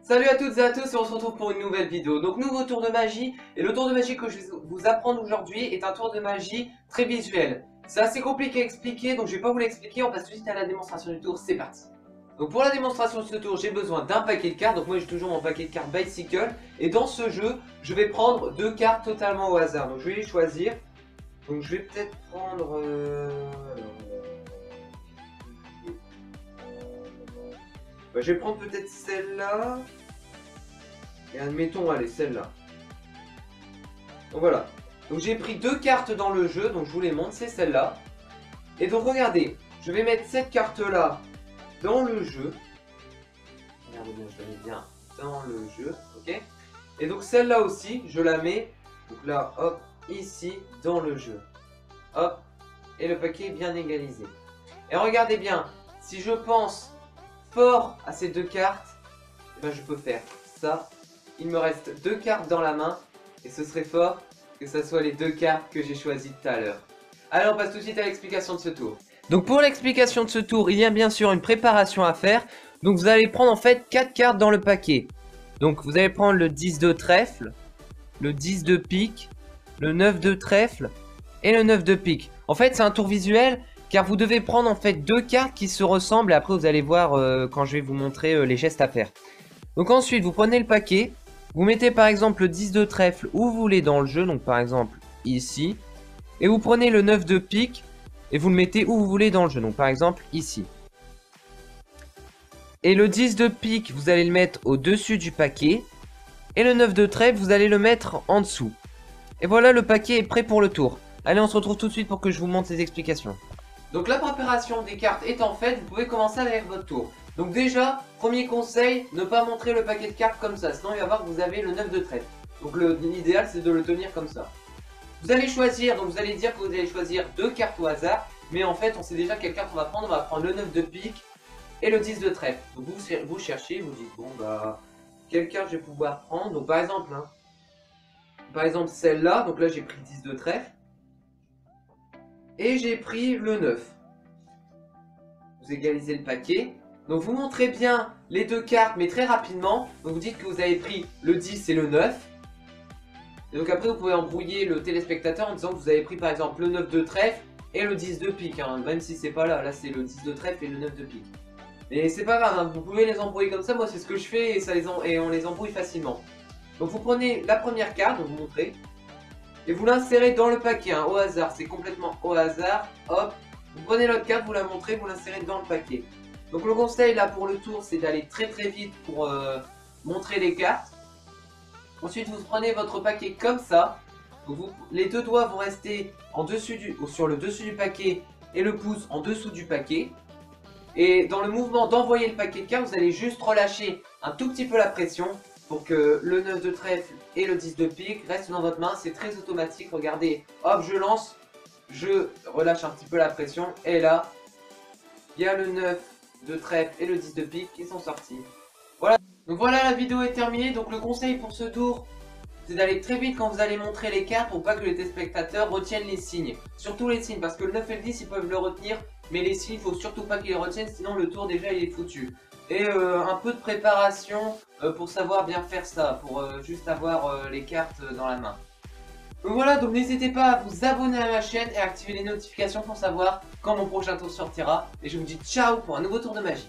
Salut à toutes et à tous et on se retrouve pour une nouvelle vidéo. Donc nouveau tour de magie et le tour de magie que je vais vous apprendre aujourd'hui est un tour de magie très visuel. C'est assez compliqué à expliquer donc je vais pas vous l'expliquer, on passe tout de suite à la démonstration du tour, c'est parti. Donc pour la démonstration de ce tour j'ai besoin d'un paquet de cartes, donc moi j'ai toujours mon paquet de cartes Bicycle. Et dans ce jeu je vais prendre deux cartes totalement au hasard, donc je vais les choisir. Donc je vais peut-être prendre... je vais prendre peut-être celle-là. Et admettons, allez, celle-là. Donc voilà. Donc j'ai pris deux cartes dans le jeu, donc je vous les montre, c'est celle-là. Et donc regardez, je vais mettre cette carte-là dans le jeu. Regardez bien, je la mets bien dans le jeu, ok. Et donc celle-là aussi, je la mets, donc là, hop, ici, dans le jeu. Hop, et le paquet est bien égalisé. Et regardez bien, si je pense fort à ces deux cartes, eh ben, je peux faire ça. Il me reste deux cartes dans la main et ce serait fort que ce soit les deux cartes que j'ai choisies tout à l'heure. Allez, on passe tout de suite à l'explication de ce tour. Donc pour l'explication de ce tour, il y a bien sûr une préparation à faire. Donc vous allez prendre en fait 4 cartes dans le paquet. Donc vous allez prendre le 10 de trèfle, le 10 de pique, le 9 de trèfle et le 9 de pique. En fait c'est un tour visuel car vous devez prendre en fait deux cartes qui se ressemblent et après vous allez voir quand je vais vous montrer les gestes à faire. Donc ensuite vous prenez le paquet. Vous mettez par exemple le 10 de trèfle où vous voulez dans le jeu, donc par exemple ici. Et vous prenez le 9 de pique et vous le mettez où vous voulez dans le jeu, donc par exemple ici. Et le 10 de pique, vous allez le mettre au-dessus du paquet. Et le 9 de trèfle, vous allez le mettre en dessous. Et voilà, le paquet est prêt pour le tour. Allez, on se retrouve tout de suite pour que je vous montre les explications. Donc la préparation des cartes étant faite, vous pouvez commencer avec votre tour. Donc déjà, premier conseil, ne pas montrer le paquet de cartes comme ça, sinon il va voir que vous avez le 9 de trèfle. Donc l'idéal c'est de le tenir comme ça. Vous allez choisir, donc vous allez dire que vous allez choisir deux cartes au hasard, mais en fait on sait déjà quelle carte on va prendre le 9 de pique et le 10 de trèfle. Donc vous cherchez, vous dites bon bah, quelle carte je vais pouvoir prendre. Donc par exemple celle-là, donc là j'ai pris le 10 de trèfle, et j'ai pris le 9. Vous égalisez le paquet. Donc vous montrez bien les deux cartes mais très rapidement. Donc vous dites que vous avez pris le 10 et le 9. Et donc après vous pouvez embrouiller le téléspectateur en disant que vous avez pris par exemple le 9 de trèfle et le 10 de pique. Hein, même si c'est pas là, là c'est le 10 de trèfle et le 9 de pique. Mais c'est pas grave, hein, vous pouvez les embrouiller comme ça. Moi c'est ce que je fais et on les embrouille facilement. Donc vous prenez la première carte, donc vous montrez. Et vous l'insérez dans le paquet, hein, au hasard. C'est complètement au hasard. Hop. Vous prenez l'autre carte, vous la montrez, vous l'insérez dans le paquet. Donc le conseil là pour le tour c'est d'aller très vite pour montrer les cartes. Ensuite vous prenez votre paquet comme ça. Donc les deux doigts vont rester sur le dessus du paquet et le pouce en dessous du paquet. Et dans le mouvement d'envoyer le paquet de cartes, vous allez juste relâcher un tout petit peu la pression pour que le 9 de trèfle et le 10 de pique restent dans votre main. C'est très automatique, regardez, hop je lance, je relâche un petit peu la pression et là, il y a le 9 de trèfle et le 10 de pique qui sont sortis. Voilà, donc voilà, la vidéo est terminée. Donc le conseil pour ce tour, c'est d'aller très vite quand vous allez montrer les cartes pour pas que les téléspectateurs retiennent les signes. Surtout les signes, parce que le 9 et le 10 ils peuvent le retenir, mais les signes il faut surtout pas qu'ils les retiennent, sinon le tour déjà il est foutu. Et un peu de préparation pour savoir bien faire ça, pour juste avoir les cartes dans la main. Donc voilà, donc n'hésitez pas à vous abonner à ma chaîne et à activer les notifications pour savoir quand mon prochain tour sortira. Et je vous dis ciao pour un nouveau tour de magie.